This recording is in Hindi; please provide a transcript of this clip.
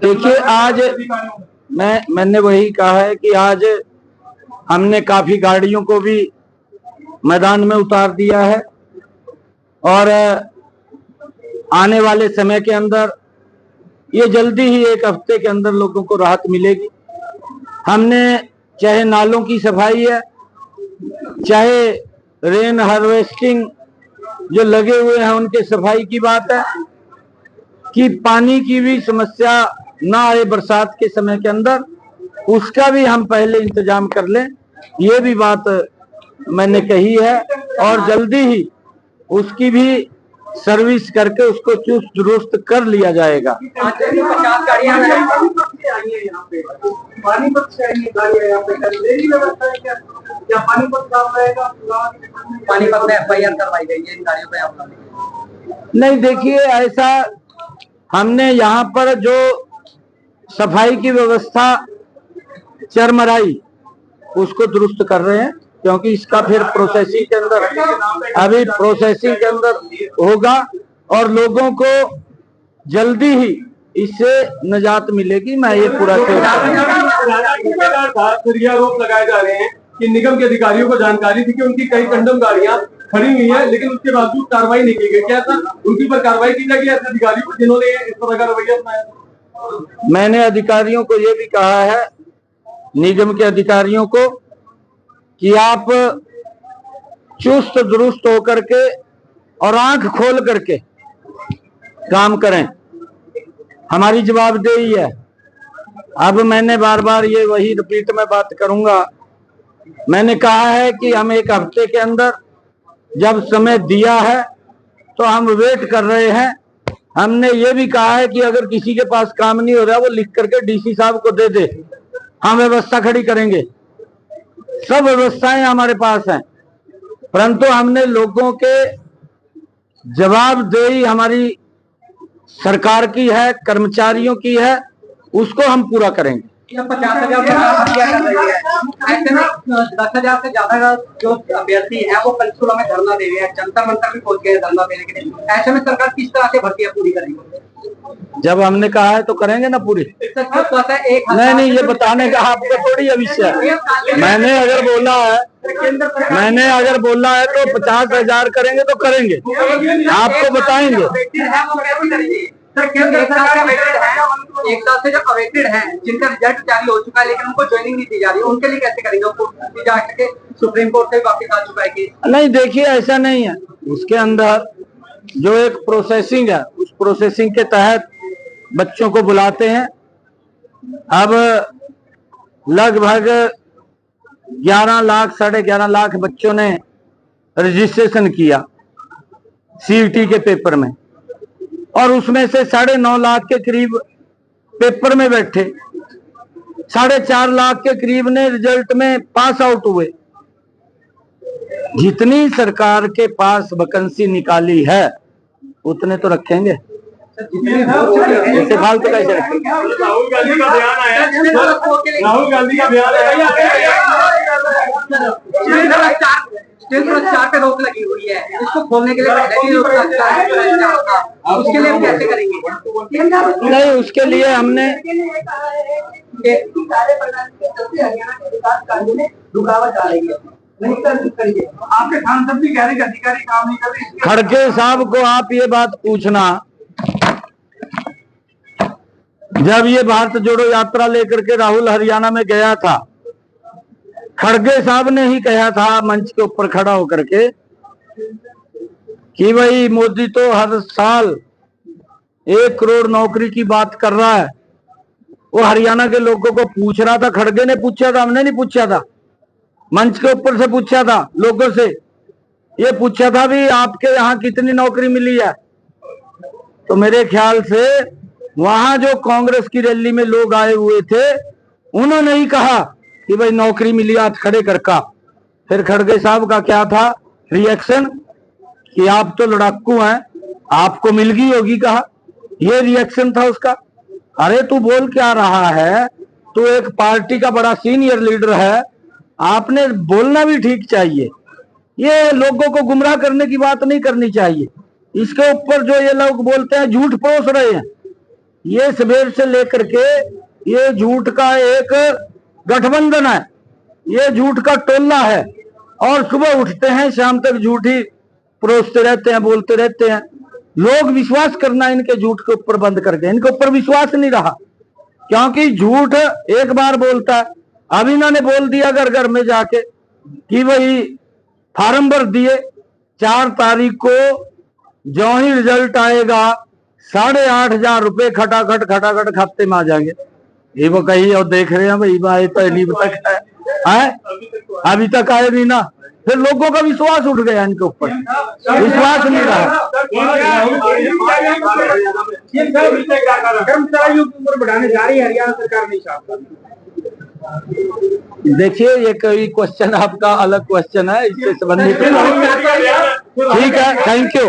देखिए, आज मैंने वही कहा है कि आज हमने काफी गाड़ियों को भी मैदान में उतार दिया है और आने वाले समय के अंदर ये जल्दी ही 1 हफ्ते के अंदर लोगों को राहत मिलेगी। हमने चाहे नालों की सफाई है, चाहे रेन हार्वेस्टिंग जो लगे हुए हैं उनके सफाई की बात है, कि पानी की भी समस्या ना आए बरसात के समय के अंदर, उसका भी हम पहले इंतजाम कर लें, ये भी बात मैंने कही है। और जल्दी ही उसकी भी सर्विस करके उसको चुस्त दुरुस्त कर लिया जाएगा। 50 गाड़ियां पानीपत से आई गाड़ियां यहाँ पे की व्यवस्था है क्या? या पानीपत साफ रहेगा? पानीपत में एफआईआर करवाई गई है इन गाड़ियों पे आप? नहीं, देखिए, ऐसा हमने यहाँ पर जो सफाई की व्यवस्था चरमराई उसको दुरुस्त कर रहे हैं, क्योंकि इसका फिर प्रोसेसिंग के अंदर अभी प्रोसेसिंग के अंदर होगा और लोगों को जल्दी ही इससे निजात मिलेगी। मैं ये पूरा आरोप लगाए जा रहे हैं कि निगम के अधिकारियों को जानकारी थी कि उनकी कई कंडम गाड़ियां खड़ी हुई है, लेकिन उसके बावजूद कार्रवाई नहीं की गई। क्या था उनके ऊपर कार्रवाई की जाएगी ऐसे अधिकारियों को जिन्होंने इस तरह का रवैया अपनाया? मैंने अधिकारियों को ये भी कहा है, निगम के अधिकारियों को, कि आप चुस्त दुरुस्त होकर के और आंख खोल करके काम करें, हमारी जवाबदेही है। अब मैंने बार बार ये वही रिपीट में बात करूंगा, मैंने कहा है कि हम 1 हफ्ते के अंदर जब समय दिया है तो हम वेट कर रहे हैं। हमने ये भी कहा है कि अगर किसी के पास काम नहीं हो रहा वो लिख करके डीसी साहब को दे दे, हम व्यवस्था खड़ी करेंगे। सब व्यवस्थाएं हमारे पास हैं, परंतु हमने लोगों के जवाबदेही हमारी सरकार की है, कर्मचारियों की है, उसको हम पूरा करेंगे। 50,000 ऐसे में 10,000 से ज्यादा जो अभ्यर्थी है वो पंचकुला में धरना दे रहे हैं, जंतर मंतर भी पहुंच गए धरना देने के लिए। ऐसे में सरकार किस तरह से भर्तियां पूरी करेगी? जब हमने कहा है तो करेंगे ना पूरी। नहीं, ये बताने का आपको थोड़ी विषय है। मैंने अगर बोला है तो 50,000 करेंगे तो करेंगे, आपको बताएंगे। एक साल से जो अवेटेड है, जिनका रिजल्ट जारी हो चुका है लेकिन उनको ज्वाइनिंग नहीं दी जा रही, उनके लिए कैसे करेंगे? जाके सुप्रीम कोर्ट से वापस आ चुका है केस। नहीं, देखिए, ऐसा नहीं है। उसके अंदर जो एक प्रोसेसिंग है, उस प्रोसेसिंग के तहत बच्चों को बुलाते हैं। अब लगभग 11 लाख 11.5 लाख बच्चों ने रजिस्ट्रेशन किया सीईटी के पेपर में, और उसमें से 9.5 लाख के करीब पेपर में बैठे, 4.5 लाख के करीब ने रिजल्ट में पास आउट हुए। जितनी सरकार के पास वैकेंसी निकाली है उतने तो रखेंगे, ऐसे फालतू कैसे रखेंगे? राहुल गांधी का बयान आया, राहुल गांधी का बयान आया, पे रोक लगी हुई है, इसको खोलने के लिए उसके लिए हम कैसे करेंगे? नहीं, उसके लिए हमने रुकावट आ रही है, नहीं करिए। आपके सांसद भी कह रहे हैं अधिकारी काम नहीं कर रहे। खड़गे साहब को आप ये बात पूछना, जब ये भारत जोड़ो यात्रा लेकर के राहुल हरियाणा में गया था, खड़गे साहब ने ही कहा था मंच के ऊपर खड़ा होकर के कि भाई मोदी तो हर साल 1 करोड़ नौकरी की बात कर रहा है। वो हरियाणा के लोगों को पूछ रहा था, खड़गे ने पूछा था, हमने नहीं पूछा था, मंच के ऊपर से पूछा था, लोगों से ये पूछा था भी आपके यहाँ कितनी नौकरी मिली है। तो मेरे ख्याल से वहां जो कांग्रेस की रैली में लोग आए हुए थे उन्होंने ही कहा कि भाई नौकरी मिली हाथ खड़े करका। फिर खड़गे साहब का क्या था रिएक्शन कि आप तो लड़ाकू हैं, आपको मिल गई होगी, कहा, ये रिएक्शन था उसका। अरे तू बोल क्या रहा है? तू एक पार्टी का बड़ा सीनियर लीडर है, आपने बोलना भी ठीक चाहिए। ये लोगों को गुमराह करने की बात नहीं करनी चाहिए। इसके ऊपर जो ये लोग बोलते हैं झूठ परोस रहे हैं, ये सवेर से लेकर के ये झूठ का एक गठबंधन है, ये झूठ का टोला है। और सुबह उठते हैं शाम तक झूठ ही परोसते रहते हैं, बोलते रहते हैं। लोग विश्वास करना इनके झूठ के ऊपर बंद कर गए, इनके ऊपर विश्वास नहीं रहा, क्योंकि झूठ एक बार बोलता है। अब इन्होंने बोल दिया घर घर में जाके कि भाई फार्म भर दिए, 4 तारीख को जो ही रिजल्ट आएगा 8,500 रुपए खटाखट खाते में आ जाएंगे। ये वो कही और देख रहे हैं भाई भाई पहली तक है, अभी तक आए नहीं ना। फिर लोगों का विश्वास उठ गया इनके ऊपर, विश्वास नहीं रहा। कर्मचारियों की उम्र बढ़ाने जा रही है हरियाणा सरकार ने। देखिए ये कोई क्वेश्चन आपका अलग क्वेश्चन है, इससे संबंधित ठीक है, थैंक यू।